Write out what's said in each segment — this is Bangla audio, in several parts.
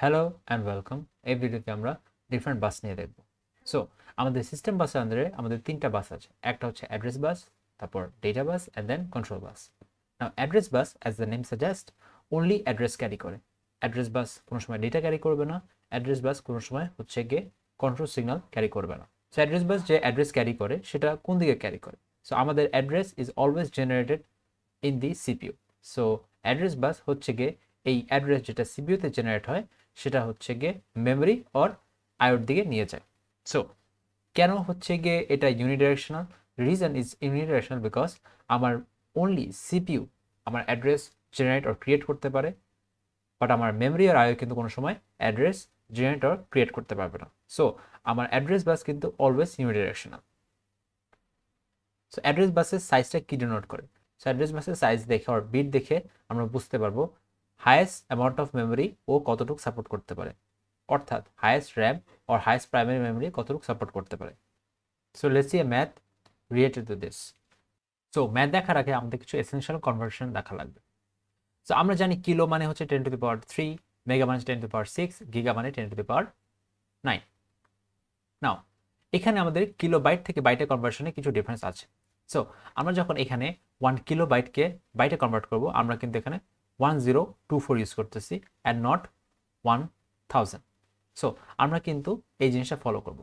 Hello and welcome. এই ভিডিওতে আমরা ডিফারেন্ট বাস নিয়ে দেখব। সো আমাদের সিস্টেম বাসের আন্ডারে আমাদের তিনটা বাস আছে। একটা হচ্ছে অ্যাড্রেস বাস, তারপর data bus and then control bus. Now address bus as the name suggest only address carry করে। অ্যাড্রেস বাস কোনো সময় ডেটা ক্যারি করবে না। অ্যাড্রেস বাস কোনো সময় হচ্ছে গিয়ে কন্ট্রোল সিগন্যাল ক্যারি করবে না। সো অ্যাড্রেস বাস যে অ্যাড্রেস ক্যারি করে সেটা কোন দিকে ক্যারি করে? সো আমাদের address is always generated in the CPU. So address bus হচ্ছে গিয়ে এই অ্যাড্রেস যেটা সিপিইউতে জেনারেট হয় সেটা হচ্ছে গিয়ে মেমরি অর আইওর দিকে নিয়ে যায়। সো কেন হচ্ছে গিয়ে এটা ইউনিডাইরেকশনাল? রিজন ইজ ইউনিডাইরেকশনাল বিকজ আমার অনলি সিপিইউ আমার অ্যাড্রেস জেনারেট অর ক্রিয়েট করতে পারে, বাট আমার মেমরি আর আইও কিন্তু কোনো সময় অ্যাড্রেস জেনারেট অর ক্রিয়েট করতে পারবে না। সো আমার অ্যাড্রেস বাস কিন্তু অলওয়েজ ইউনিডাইরেকশনাল। সো অ্যাড্রেস বাসের সাইজটা কি ডিনোট করে? সো অ্যাড্রেস বাসের সাইজ দেখে আর বিট দেখে আমরা বুঝতে পারবো হায়েস্ট অ্যামাউন্ট অফ মেমরি ও কতটুকু সাপোর্ট করতে পারে, অর্থাৎ highest RAM or highest primary memory কতটুকু সাপোর্ট করতে পারে। So let's see A math related to this. So math দেখার আগে আমাদের কিছু এসেনশিয়াল কনভার্সন দেখা লাগবে। সো আমরা জানি কিলো মানে হচ্ছে 10⁻3, মেগা মানে 10⁻6, গিগা মানে 10⁻9। নাও এখানে আমাদের কিলোবাইট থেকে বাইটে কনভার্সনে কিছু ডিফারেন্স আছে। সো আমরা যখন এখানে 1 কিলোবাইটকে বাইটে কনভার্ট করব, আমরা কিন্তু এখানে 1024 ইউজ করতেছি অ্যান্ড নট 1000। সো আমরা কিন্তু এই জিনিসটা ফলো করব।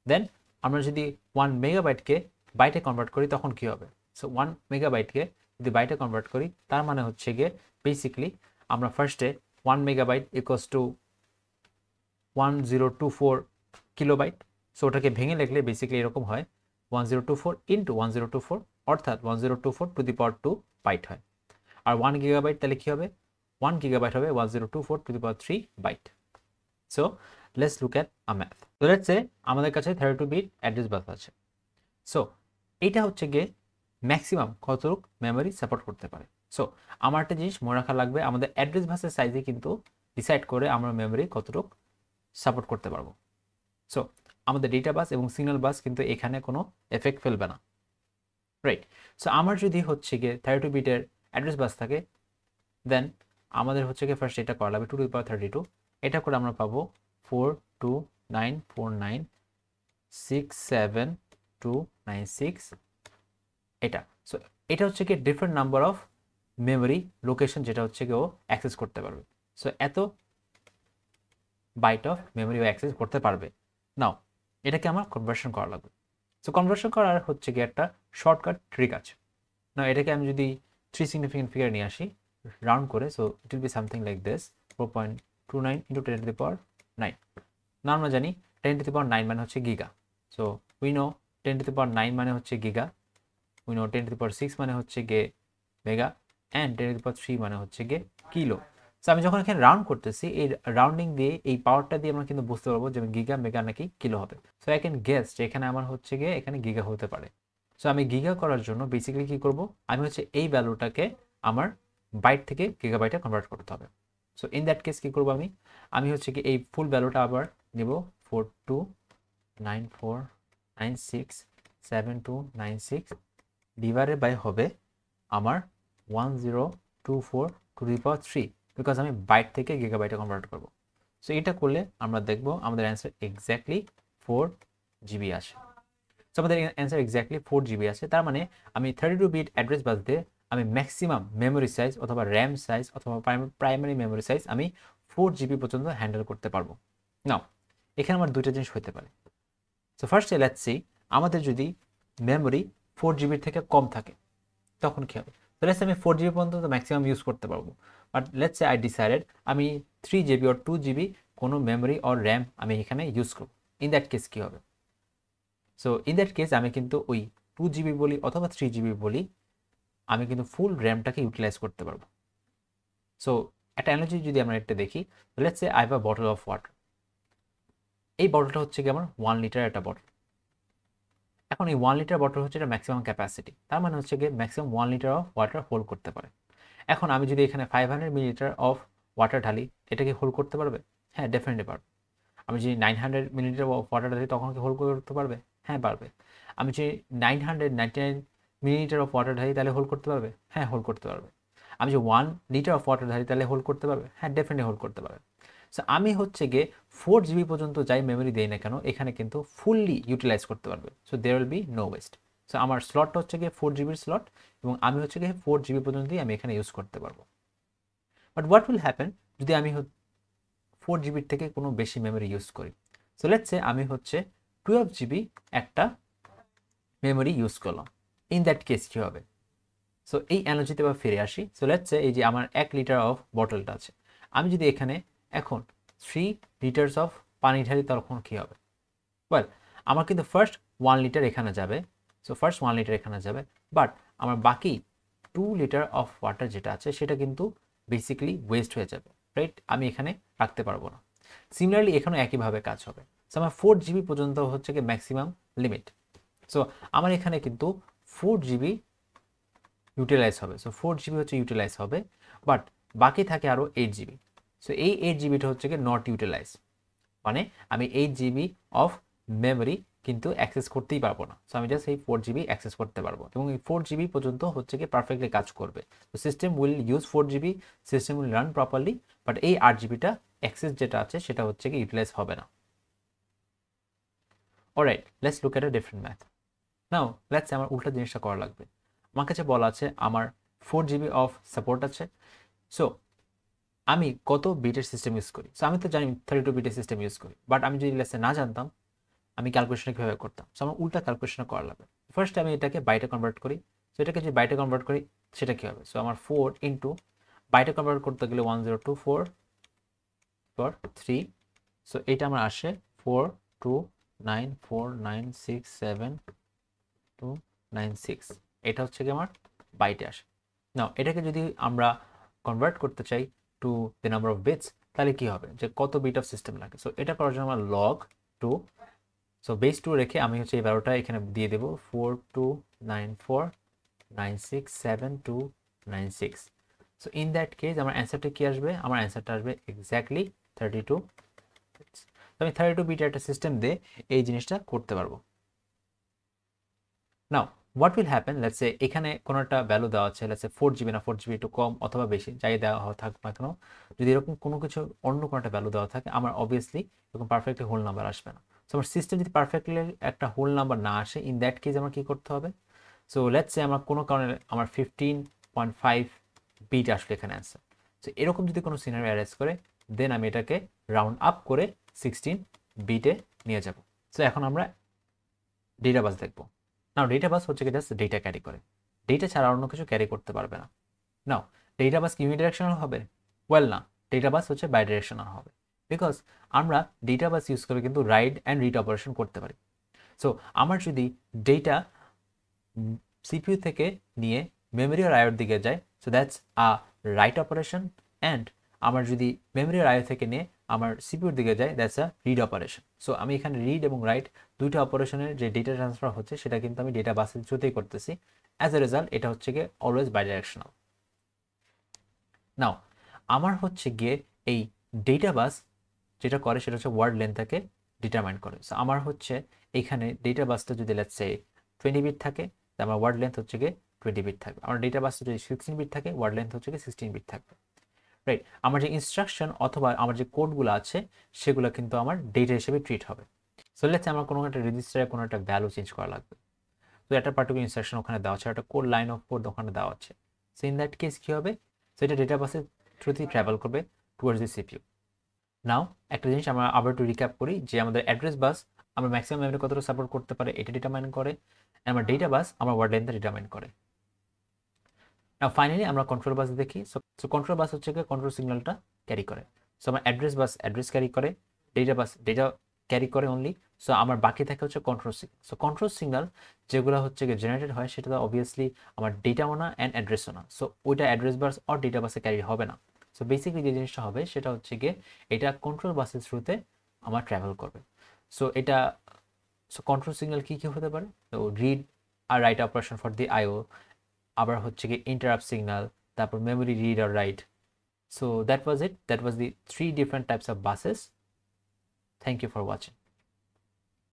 দেন আমরা যদি 1 মেগাবাইটকে বাইটে কনভার্ট করি তখন কি হবে? সো 1 মেগাবাইটকে যদি বাইটে কনভার্ট করি তার মানে হচ্ছে গিয়ে বেসিক্যালি আমরা ফার্স্টে 1 megabyte equals to 1024 kilobyte. So ওটাকে ভেঙে লিখলে বেসিক্যালি এরকম হয় 1024 ইন্টু 1024, অর্থাৎ 1024 টু দি পাওয়ার 2 বাইট হয়। আর 1 গিগাবাইট তাহলে কি হবে? 1 গিগাবাইট হবে 1024 to the power 3 byte. So let's look at a math. তো লেটস সে আমাদের কাছে 32 বিট অ্যাড্রেস বাস আছে। সো এইটা হচ্ছে গিয়ে ম্যাক্সিমাম কতটুক মেমোরি সাপোর্ট করতে পারে। সো আমার একটা জিনিস মনে রাখা লাগবে, আমাদের অ্যাড্রেস বাসের সাইজে কিন্তু ডিসাইড করে আমরা মেমোরি কতটুক সাপোর্ট করতে পারবো। সো আমাদের ডেটা বাস এবং সিগন্যাল বাস কিন্তু এখানে কোনো এফেক্ট ফেলবে না, রাইট? সো আমার যদি হচ্ছে গিয়ে 32 বিটের অ্যাড্রেস বাস থাকে, দেন আমাদের হচ্ছে গিয়ে ফার্স্ট এটা করা লাগবে 2 টু দি পাওয়ার 32। এটা করে আমরা পাবো 42949679296 এটা। সো এটা হচ্ছে কি different number of memory location যেটা হচ্ছে কি ও অ্যাক্সেস করতে পারবে। সো এত বাইট অফ মেমোরি ও অ্যাক্সেস করতে পারবে। নাও এটাকে আমার কনভার্সন করা লাগবে। সো কনভার্সন করার হচ্ছে কি একটা শর্টকাট ট্রিক আছে। না এটাকে আমি যদি 3 সিগনিফিকেন্ট ফিগার নিয়ে আসি রাউন্ড করে, so it will be something like this 4.29 into 10⁻9। না আমরা জানি 10⁻9 মানে হচ্ছে গিগা। সো উই নো 10⁻9 মানে হচ্ছে গিগা, উই নো 10⁻6 মানে হচ্ছে গে মেগা অ্যান্ড 10⁻3 মানে হচ্ছে গে কিলো। সো আমি যখন এখানে রাউন্ড করতেছি এই রাউন্ডিং দিয়ে এই পাওয়ারটা দিয়ে আমরা কিন্তু বুঝতে পারবো যে গিগা মেগা নাকি কিলো হবে। সো আই ক্যান গেস যে এখানে আমার হচ্ছে গিয়ে এখানে গিগা হতে পারে। সো আমি গিগা করার জন্য বেসিক্যালি কি করব, আমি হচ্ছে এই ভ্যালুটাকে আমার বাইট থেকে গিগাবাইটে কনভার্ট করতে হবে। সো ইন দ্যাট কেস কি করব, আমি আমি হচ্ছে কি এই ফুল ভ্যালুটা আবার নেব 4294967296 ডিভাইডেড বাই হবে আমার 1024 টু দি পাওয়ার 3, বিকজ আমি বাইট থেকে গিগাবাইটে কনভার্ট করব। সো এটা করলে আমরা দেখব আমাদের অ্যান্সার এক্স্যাক্টলি 4 GB আসে। সো আমাদের অ্যান্সার এক্স্যাক্টলি 4 GB আসে। তার মানে আমি 32 বিট অ্যাড্রেস বাস দিয়ে আমি ম্যাক্সিমাম মেমোরি সাইজ অথবা র্যাম সাইজ অথবা প্রাইমারি মেমোরি সাইজ আমি 4 GB পর্যন্ত হ্যান্ডেল করতে পারবো। নাও এখানে আমার দুইটা জিনিস হতে পারে। সো ফার্স্টে লেটস সি আমাদের যদি মেমোরি 4 GB থেকে কম থাকে তখন কি হবে? তো লেটস আমি 4 GB পর্যন্ত ম্যাক্সিমাম ইউজ করতে পারবো, but let's say I decided আমি 3 GB অর 2 GB কোনো মেমোরি অর র্যাম আমি এখানে ইউজ করবো। ইন দ্যাট কেস কি হবে? সো ইন দ্যাট কেস আমি কিন্তু ওই 2 GB বলি অথবা 3 GB বলি, আমি কিন্তু ফুল র্যামটাকে ইউটিলাইজ করতে পারবো। সো একটা অ্যানালজি যদি আমরা একটা দেখি, let's say I have a bottle of water. এই বটলটা হচ্ছে কি আমার 1 লিটার একটা বটল। এখন এই 1 লিটার বটল হচ্ছে এটা ম্যাক্সিমাম ক্যাপাসিটি, তার মানে হচ্ছে গিয়ে maximum 1 litre of water hold করতে পারে। এখন আমি যদি এখানে 500 মিলিলিটার অফ ওয়াটার ঢালি, এটা কি হোল্ড করতে পারবে? হ্যাঁ ডেফিনেটলি পারবে। আমি যদি 900 মিলিলিটার অফ ওয়াটার ঢালি তখন কি হোল্ড করতে পারবে? হ্যাঁ পারবে। আমি যদি 999 মিলিলিটার অফ ওয়াটার ঢালি তাহলে হোল্ড করতে পারবে? হ্যাঁ হোল্ড করতে পারবে। আমি যদি 1 লিটার অফ ওয়াটার ঢালি তাহলে হোল্ড করতে পারবে? হ্যাঁ ডেফিনেটলি হোল্ড করতে পারবে। সো আমি হচ্ছে গিয়ে 4 GB পর্যন্ত যাই মেমোরি দেই না কেন এখানে কিন্তু ফুললি ইউটিলাইজ করতে পারবে। So there will be no waste. So আমার স্লটটা হচ্ছে গিয়ে 4 GB স্লট এবং আমি হচ্ছে গিয়ে 4 GB পর্যন্তই আমি এখানে ইউজ করতে পারবো। বাট হোয়াট উইল হ্যাপেন যদি আমি 4 GB থেকে কোনো বেশি মেমোরি ইউজ করি? সো লেটস সে আমি হচ্ছে 12 GB একটা মেমোরি ইউজ করলাম। ইন দ্যাট কেস কী হবে? সো এই অ্যানালজিতে আবার ফিরে আসি। সো লেটস সে এই যে আমার 1 লিটার অফ বটলটা আছে, আমি যদি এখানে এখন 3 লিটার্স অফ পানি ঢালি তখন কী হবে? ওয়েল, আমার কিন্তু ফার্স্ট 1 লিটার এখানে যাবে। সো ফার্স্ট 1 লিটার এখানে যাবে, বাট আমার বাকি 2 লিটার অফ ওয়াটার যেটা আছে সেটা কিন্তু বেসিক্যালি ওয়েস্ট হয়ে যাবে, রাইট? আমি এখানে রাখতে পারবো না। সিমিলারলি এখানেও একইভাবে কাজ হবে। সো আমার 4 GB পর্যন্ত হচ্ছে কি ম্যাক্সিমাম লিমিট। সো আমার এখানে কিন্তু 4 GB ইউটিলাইজ হবে। সো 4 GB হচ্ছে ইউটিলাইজ হবে, বাট বাকি থাকে আরও 8 GB। সো এই 8 GBটা হচ্ছে কি নট ইউটিলাইজ, মানে আমি 8 GB অফ মেমোরি কিন্তু অ্যাক্সেস করতেই পারবো না। সো আমি জাস্ট এই 4 GB অ্যাক্সেস করতে পারবো এবং এই 4 GB পর্যন্ত হচ্ছে কি পারফেক্টলি কাজ করবে। তো system will use 4 GB, system will run properly, but এই 8 GBটা অ্যাক্সেস যেটা আছে সেটা হচ্ছে কি ইউটিলাইজ হবে না। Alright, let's look at a different math. Now let's আমার উল্টা জিনিসটা করা লাগবে। আমার কাছে বলা আছে আমার 4 GB অফ সাপোর্ট আছে। সো আমি কত বিটের সিস্টেম ইউজ করি? সো আমি তো জানি 32 বিটের সিস্টেম ইউজ করি, বাট আমি যদি লেসে না জানতাম আমি ক্যালকুলেশন কীভাবে করতাম? সো আমার উল্টা ক্যালকুলেশন করা লাগবে। ফার্স্ট আমি এটাকে বাইটে কনভার্ট করি। সো এটাকে যদি বাইটে কনভার্ট করি সেটা কী হবে? সো আমার 4 ইন্টু বাইটে কনভার্ট করতে গেলে 1024 ফর 3। সো এটা আমার আসে 4294967296। এটা হচ্ছে কি আমার বাইটে আসে। নাও এটাকে যদি আমরা কনভার্ট করতে চাই to the number of bits তাহলে কি হবে, যে কত বিট অফ সিস্টেম লাগে? সো এটা করার জন্য আমার লগ 2, সো বেস 2 রেখে আমি হচ্ছে এই 12টা এখানে দিয়ে দেবো 4294967296। সো ইন দ্যাট কেস আমার অ্যান্সারটা কি আসবে? আমার অ্যান্সারটা আসবে এক্স্যাক্টলি 32 বিটস। তো আমি 32 বিটের একটা সিস্টেম দিয়ে এই জিনিসটা করতে পারবো। Now what will happen, let's say এখানে কোনো একটা ভ্যালু দেওয়া আছে, লেটস সে 4 GB না 4 GB একটু কম অথবা বেশি যাই দেওয়া থাকুক না কেন, যদি এরকম কোনো কিছু অন্য কোনো একটা ভ্যালু দেওয়া থাকে আমার অবভিয়াসলি এরকম পারফেক্টলি হোল নাম্বার আসবে না। সো আমার সিস্টেম যদি পারফেক্টলি একটা হোল নাম্বার না আসে, ইন দ্যাট কেস আমার কী করতে হবে? সো লেটস সে আমার কোনো কারণে আমার 15.5 বিট আসলে এখানে অ্যান্সার। সো এরকম যদি কোনো সিনারি অ্যারেঞ্জ করে দেন আমি এটাকে রাউন্ড আপ করে 16 বিটে নিয়ে যাব। সো এখন আমরা ডেটা বাস দেখবো। নাও ডেটা বাস হচ্ছে কি জাস্ট ডেটা ক্যারি করে, ডেটা ছাড়া অন্য কিছু ক্যারি করতে পারবে না। নাও ডেটা বাস কি ইউনিডিরেকশনাল হবে? ওয়েল না, ডেটা বাস হচ্ছে বাইডিরেকশনাল হবে, বিকজ আমরা ডেটা বাস ইউজ করে কিন্তু রাইট অ্যান্ড রিড অপারেশন করতে পারি। সো আমার যদি ডেটা সিপিইউ থেকে নিয়ে মেমোরি আর আইওর দিকে যায়, so that's a right operation, and আমার যদি মেমোরি আর আইও থেকে নিয়ে আমার সিপিইউর দিকে যায় that's a read operation. So আমি এখানে রিড এবং রাইট দুইটা অপারেশনের যে ডেটা ট্রান্সফার হচ্ছে সেটা কিন্তু আমি ডেটা বাসের থ্রুতেই করতেছি। অ্যাজ এ রেজাল্ট এটা হচ্ছে গিয়ে অলওয়েজ বাইডিরেকশনাল। নাও আমার হচ্ছে গিয়ে এই ডেটা বাস যেটা করে সেটা হচ্ছে ওয়ার্ড লেন্থটাকে ডিটারমাইন করে। সো আমার হচ্ছে এইখানে ডেটা বাসটা যদি লেটস সে 20 বিট থাকে, আমার ওয়ার্ড লেন্থ হচ্ছে গিয়ে 20 বিট থাকবে। আমার ডেটা বাসটা যদি 16 বিট থাকে, ওয়ার্ড লেন্থ হচ্ছে গিয়ে 16 বিট থাকবে, রাইট? আমার যে ইনস্ট্রাকশন অথবা আমার যে কোডগুলো আছে সেগুলো কিন্তু আমার ডেটা হিসেবে ট্রিট হবে। সো লেটস আমার কোনো একটা রেজিস্টারে কোনো একটা ভ্যালু চেঞ্জ করা লাগবে। তো একটা পার্টিকুলার ইনস্ট্রাকশন ওখানে দেওয়া আছে, একটা কোড লাইন অফ কোড ওখানে দেওয়া আছে। সো ইন দ্যাট কেস কী হবে? সো এটা ডেটা বাসের থ্রুতেই ট্রাভেল করবে টুয়ার্ডস দি সিপিইউ। নাও একটা জিনিস আমরা আবার একটু রিক্যাপ করি যে আমাদের অ্যাড্রেস বাস আমরা ম্যাক্সিমাম মেমরি কতটা সাপোর্ট করতে পারে এটা ডিটারমাইন করে, আমার ডেটা বাস আমার ওয়ার্ড লেন্থটা ডিটারমাইন করে। নাও ফাইনালি আমরা কন্ট্রোল বাস দেখি। সো কন্ট্রোল বাস হচ্ছে কন্ট্রোল সিগন্যালটা ক্যারি করে। সো আমার অ্যাড্রেস বাস অ্যাড্রেস ক্যারি করে, ডেটা বাস ডেটা ক্যারি করে অনলি। সো আমার বাকি থাকে হচ্ছে control signal. So control signal যেগুলো হচ্ছে জেনারেটেড হয় সেটা তো অবভিয়াসলি আমার ডেটাও না অ্যান্ড অ্যাড্রেসও না। সো ওইটা অ্যাড্রেস বাস আর ডেটা বাসে ক্যারি হবে না। সো বেসিক্যালি যে জিনিসটা হবে সেটা হচ্ছে গিয়ে এটা কন্ট্রোল বাসের থ্রুতে আমার ট্রাভেল করবে। সো এটা সো কন্ট্রোল সিগন্যাল কী কী হতে পারে? তো রিড আর write operation for the IO, আবার হচ্ছে কি ইন্টারাপ্ট সিগন্যাল, তারপর মেমোরি রিড আর write. So that was it. That was the 3 different types of buses. Thank you for watching.